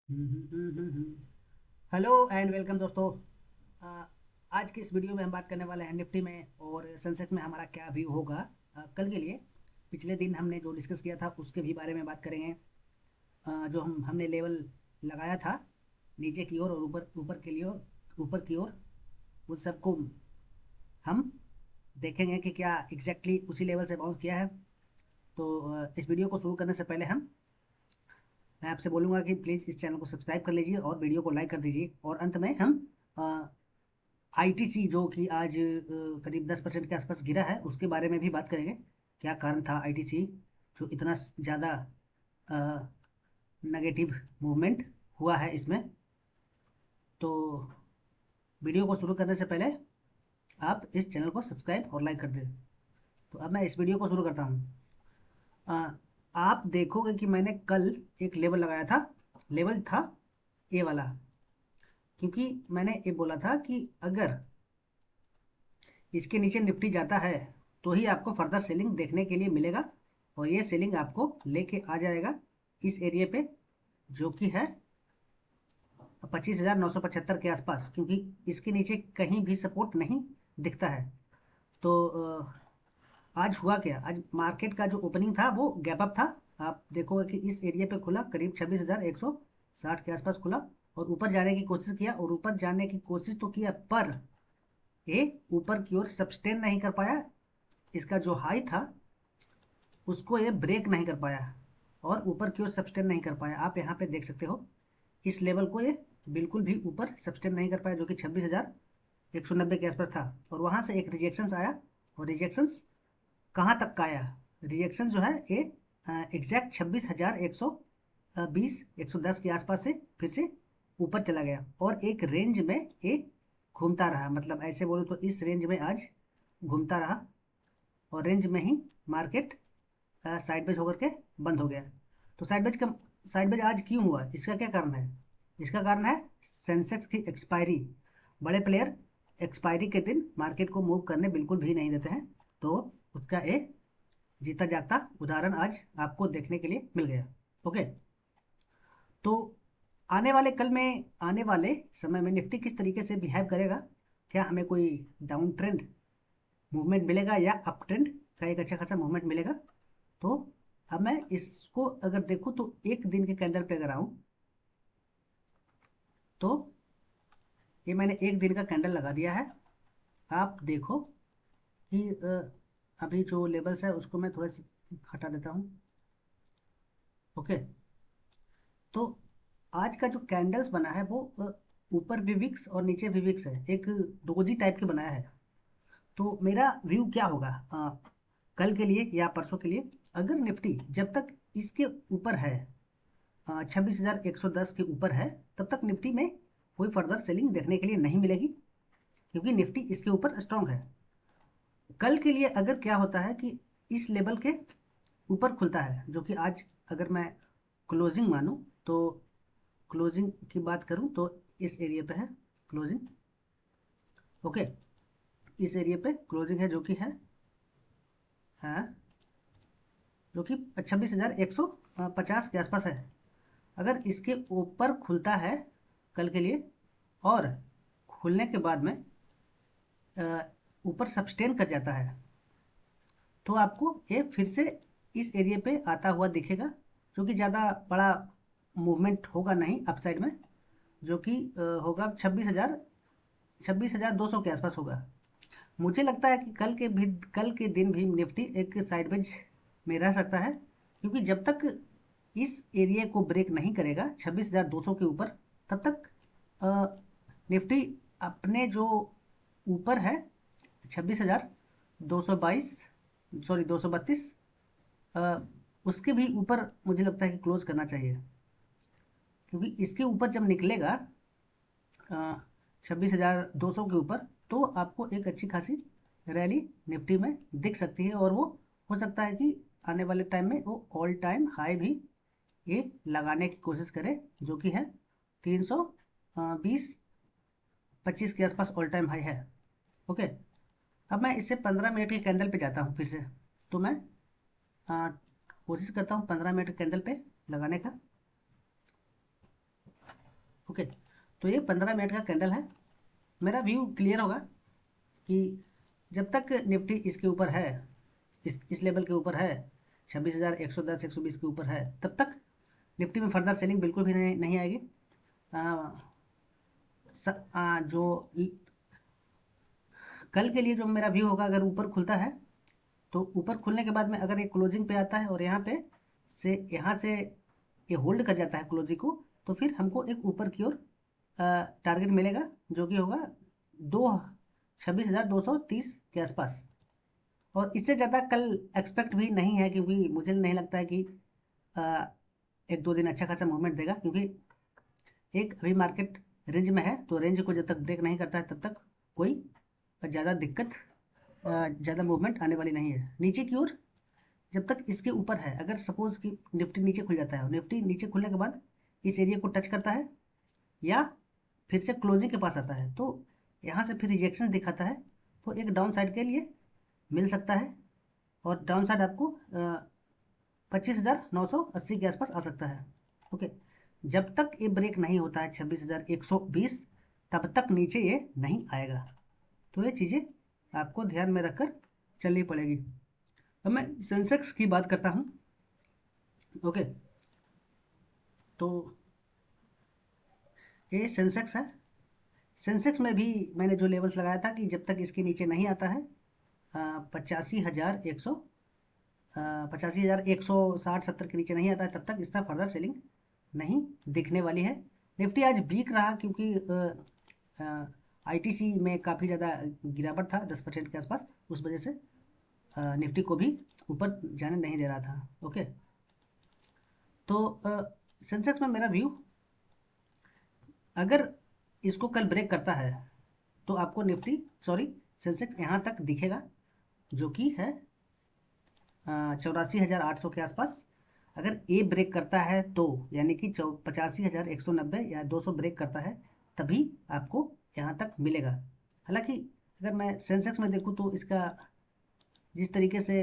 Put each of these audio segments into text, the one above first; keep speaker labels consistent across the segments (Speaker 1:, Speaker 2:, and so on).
Speaker 1: Hello and welcome दोस्तों। अ, आज की इस वीडियो में हम बात करने वाले हैं निफ्टी में और सेंसेक्स में हमारा क्या व्यू होगा कल के लिए। पिछले दिन हमने जो डिस्कस किया था उसके भी बारे में बात करेंगे। जो हमने लेवल लगाया था नीचे की ओर और ऊपर ऊपर के लिए ऊपर की ओर, उन सबको हम देखेंगे कि क्या एग्जैक्टली उसी लेवल से बाउंस किया है। तो इस वीडियो को शुरू करने से पहले मैं आपसे बोलूँगा कि प्लीज़ इस चैनल को सब्सक्राइब कर लीजिए और वीडियो को लाइक कर दीजिए। और अंत में हम आईटीसी जो कि आज करीब 10% के आसपास गिरा है उसके बारे में भी बात करेंगे। क्या कारण था आईटीसी जो इतना ज़्यादा नेगेटिव मूवमेंट हुआ है इसमें। तो वीडियो को शुरू करने से पहले आप इस चैनल को सब्सक्राइब और लाइक कर दें। तो अब मैं इस वीडियो को शुरू करता हूँ। अ, आप देखोगे कि मैंने कल एक लेवल लगाया था। लेवल था ए वाला, क्योंकि मैंने ये बोला था कि अगर इसके नीचे निफ्टी जाता है तो ही आपको फर्दर सेलिंग देखने के लिए मिलेगा और ये सेलिंग आपको लेके आ जाएगा इस एरिया पे, जो कि है 25,975 के आसपास, क्योंकि इसके नीचे कहीं भी सपोर्ट नहीं दिखता है। तो आज हुआ क्या, आज मार्केट का जो ओपनिंग था वो गैप अप था। आप देखोगे कि इस एरिया पे खुला करीब 26,160 के आसपास खुला और ऊपर जाने की कोशिश किया और ऊपर जाने की कोशिश तो किया, पर ये ऊपर की ओर सस्टेन नहीं कर पाया। इसका जो हाई था उसको ये ब्रेक नहीं कर पाया और ऊपर की ओर सस्टेन नहीं कर पाया। आप यहाँ पे देख सकते हो इस लेवल को ये बिल्कुल भी ऊपर सस्टेन नहीं कर पाया, जो कि 26,190 के आसपास था। और वहाँ से एक रिजेक्शंस आया और रिजेक्शंस कहाँ तक का आया, रिजेक्शन जो है ये एग्जैक्ट 26,120 110 के आसपास से फिर से ऊपर चला गया और एक रेंज में ये घूमता रहा। मतलब ऐसे बोलो तो इस रेंज में आज घूमता रहा और रेंज में ही मार्केट साइडवेज होकर के बंद हो गया। तो साइडवेज आज क्यों हुआ, इसका क्या कारण है? इसका कारण है सेंसेक्स की एक्सपायरी। बड़े प्लेयर एक्सपायरी के दिन मार्केट को मूव करने बिल्कुल भी नहीं देते हैं। तो उसका एक जीता जागता उदाहरण आज आपको देखने के लिए मिल गया। ओके। तो आने वाले समय में निफ्टी किस तरीके से बिहेव करेगा, क्या हमें कोई डाउन ट्रेंड मूवमेंट मिलेगा या अप ट्रेंड का एक अच्छा खासा मूवमेंट मिलेगा? तो अब मैं इसको अगर देखूँ तो एक दिन के कैंडल पे अगर आऊँ तो ये मैंने एक दिन का कैंडल लगा दिया है। आप देखो कि अभी जो लेवल्स है उसको मैं थोड़ा सी हटा देता हूँ। ओके। तो आज का जो कैंडल्स बना है वो ऊपर विविक्स और नीचे विविक्स है, एक डोजी टाइप के बनाया है। तो मेरा व्यू क्या होगा कल के लिए या परसों के लिए, अगर निफ्टी जब तक इसके ऊपर है 26,110 के ऊपर है तब तक निफ्टी में कोई फर्दर सेलिंग देखने के लिए नहीं मिलेगी, क्योंकि निफ्टी इसके ऊपर स्ट्रांग है। कल के लिए अगर क्या होता है कि इस लेवल के ऊपर खुलता है, जो कि आज अगर मैं क्लोजिंग मानूं तो क्लोजिंग की बात करूं तो इस एरिया पे है क्लोजिंग। ओके। इस एरिया पे क्लोजिंग है हाँ, जो कि 26,150 के आसपास है। अगर इसके ऊपर खुलता है कल के लिए और खुलने के बाद में ऊपर सब्सटेन कर जाता है तो आपको ये फिर से इस एरिया पे आता हुआ दिखेगा, जो कि ज़्यादा बड़ा मूवमेंट होगा नहीं अपसाइड में, जो कि होगा 26,200 के आसपास होगा। मुझे लगता है कि कल के दिन भी निफ्टी एक साइडवेज में रह सकता है, क्योंकि जब तक इस एरिया को ब्रेक नहीं करेगा 26,200 के ऊपर तब तक निफ्टी अपने जो ऊपर है 26,222, सॉरी 232, उसके भी ऊपर मुझे लगता है कि क्लोज करना चाहिए, क्योंकि इसके ऊपर जब निकलेगा 26,200 के ऊपर तो आपको एक अच्छी खासी रैली निफ्टी में दिख सकती है और वो हो सकता है कि आने वाले टाइम में वो ऑल टाइम हाई भी ये लगाने की कोशिश करे, जो कि है 320 25 के आसपास ऑल टाइम हाई है। ओके। अब मैं इससे 15 मिनट के कैंडल पे जाता हूँ फिर से। तो मैं आ, कोशिश करता हूँ 15 मिनट कैंडल पे लगाने का। ओके, तो ये 15 मिनट का कैंडल है। मेरा व्यू क्लियर होगा कि जब तक निफ्टी इसके ऊपर है, इस लेवल के ऊपर है, 26,110 120 के ऊपर है, तब तक निफ्टी में फर्दर सेलिंग बिल्कुल भी नहीं आएगी। आ, जो कल के लिए जो मेरा व्यू होगा, अगर ऊपर खुलता है तो ऊपर खुलने के बाद में अगर ये क्लोजिंग पे आता है और यहाँ से ये होल्ड कर जाता है क्लोजिंग को, तो फिर हमको एक ऊपर की ओर टारगेट मिलेगा, जो कि होगा 26,230 के आसपास। और इससे ज़्यादा कल एक्सपेक्ट भी नहीं है, क्योंकि मुझे नहीं लगता है कि आ, एक दो दिन अच्छा खासा मूवमेंट देगा, क्योंकि एक अभी मार्केट रेंज में है, तो रेंज को जब तक ब्रेक नहीं करता है तब तक कोई ज़्यादा दिक्कत, ज़्यादा मूवमेंट आने वाली नहीं है। नीचे की ओर जब तक इसके ऊपर है, अगर सपोज कि निफ्टी नीचे खुल जाता है और निफ्टी नीचे खुलने के बाद इस एरिया को टच करता है या फिर से क्लोजिंग के पास आता है, तो यहाँ से फिर रिजेक्शन दिखाता है, तो एक डाउन साइड के लिए मिल सकता है। और डाउन साइड आपको 25,980 के आसपास आ सकता है। ओके, जब तक ये ब्रेक नहीं होता है 26,120, तब तक नीचे ये नहीं आएगा। तो ये चीज़ें आपको ध्यान में रखकर चलनी पड़ेगी। अब मैं सेंसेक्स की बात करता हूँ। ओके, तो ये सेंसेक्स है। सेंसेक्स में भी मैंने जो लेवल्स लगाया था कि जब तक इसके नीचे नहीं आता है 85,100 85,160-70 के नीचे नहीं आता है, तब तक इसमें फर्दर सेलिंग नहीं दिखने वाली है। निफ्टी आज वीक रहा, क्योंकि आईटीसी में काफ़ी ज़्यादा गिरावट था, 10% के आसपास। उस वजह से निफ्टी को भी ऊपर जाने नहीं दे रहा था। ओके, तो सेंसेक्स में मेरा व्यू, अगर इसको कल ब्रेक करता है तो आपको निफ्टी, सॉरी, सेंसेक्स यहाँ तक दिखेगा, जो कि है 84,800 के आसपास। अगर ए ब्रेक करता है तो यानी कि 85,190 या 200 ब्रेक करता है, तभी आपको यहाँ तक मिलेगा। हालांकि अगर मैं सेंसेक्स में देखूँ तो इसका जिस तरीके से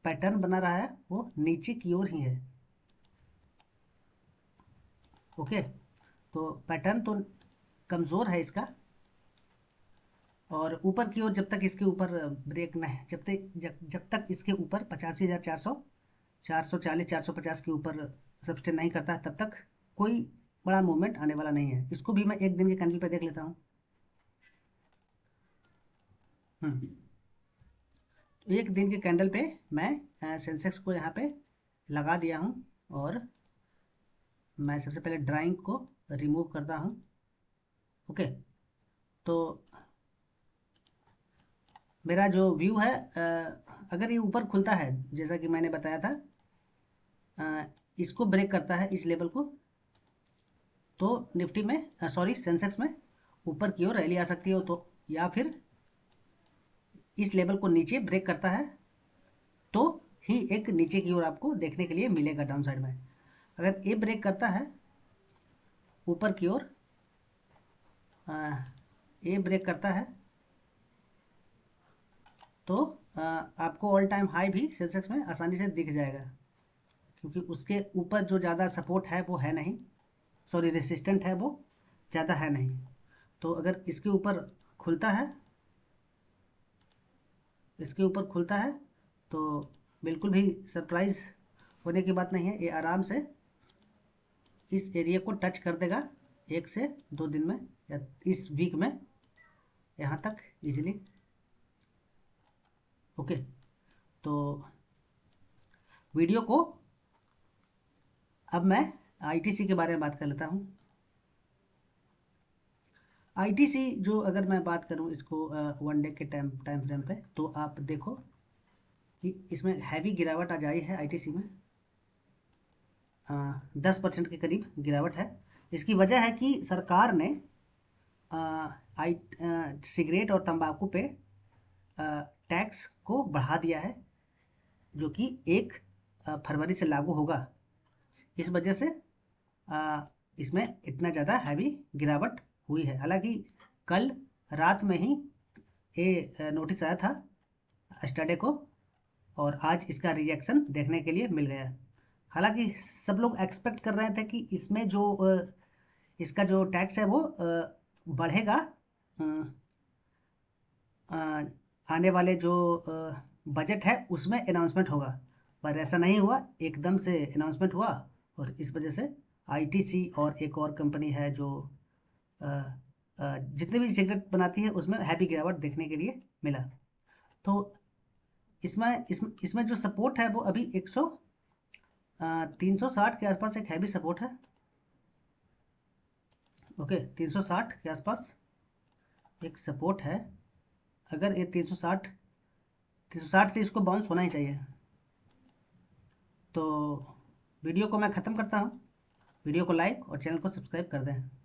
Speaker 1: पैटर्न बना रहा है वो नीचे की ओर ही है। ओके, तो पैटर्न तो कमज़ोर है इसका, और ऊपर की ओर जब तक इसके ऊपर ब्रेक नहीं, जब तक इसके ऊपर 85,400 440 450 के ऊपर सब्सटेन नहीं करता है, तब तक कोई बड़ा मूवमेंट आने वाला नहीं है। इसको भी मैं एक दिन के कैंडल पे देख लेता हूँ। तो एक दिन के कैंडल पे मैं सेंसेक्स को यहाँ पे लगा दिया हूँ, और मैं सबसे पहले ड्राइंग को रिमूव करता हूँ। ओके, तो मेरा जो व्यू है, अगर ये ऊपर खुलता है जैसा कि मैंने बताया था, इसको ब्रेक करता है इस लेवल को, तो निफ्टी में, सॉरी, सेंसेक्स में ऊपर की ओर रैली आ सकती है। तो या फिर इस लेवल को नीचे ब्रेक करता है तो ही एक नीचे की ओर आपको देखने के लिए मिलेगा डाउन साइड में। अगर ये ब्रेक करता है ऊपर की ओर, ये ब्रेक करता है, तो आपको ऑल टाइम हाई भी सेंसेक्स में आसानी से दिख जाएगा, क्योंकि उसके ऊपर जो ज़्यादा सपोर्ट है वो है नहीं, सॉरी, रेसिस्टेंट है वो ज़्यादा है नहीं। तो अगर इसके ऊपर खुलता है तो बिल्कुल भी सरप्राइज़ होने की बात नहीं है। ये आराम से इस एरिया को टच कर देगा 1 से 2 दिन में, या इस वीक में, यहाँ तक इजीली। ओके, तो वीडियो को अब मैं आईटीसी के बारे में बात कर लेता हूँ। आईटीसी जो, अगर मैं बात करूँ इसको 1 डे के टाइम फ्रेम पे, तो आप देखो कि इसमें हैवी गिरावट आ जाई है आईटीसी में, 10% के करीब गिरावट है। इसकी वजह है कि सरकार ने सिगरेट और तंबाकू पे टैक्स को बढ़ा दिया है, जो कि 1 फरवरी से लागू होगा। इस वजह से इसमें इतना ज़्यादा हैवी गिरावट हुई है। हालांकि कल रात में ही ये नोटिस आया था स्टरडे को, और आज इसका रिएक्शन देखने के लिए मिल गया। हालांकि सब लोग एक्सपेक्ट कर रहे थे कि इसमें जो इसका जो टैक्स है वो बढ़ेगा। अ, अ, आने वाले जो बजट है उसमें अनाउंसमेंट होगा, पर ऐसा नहीं हुआ, एकदम से अनाउंसमेंट हुआ। और इस वजह से आईटीसी और एक और कंपनी है जो अ, जितने भी सिगरेट बनाती है उसमें हैवी गिरावट देखने के लिए मिला। तो इसमें जो सपोर्ट है वो अभी 360 के आसपास एक हैवी सपोर्ट है। ओके, 360 के आसपास एक सपोर्ट है। अगर ये 360 से इसको बाउंस होना ही चाहिए। तो वीडियो को मैं ख़त्म करता हूँ। वीडियो को लाइक और चैनल को सब्सक्राइब कर दें।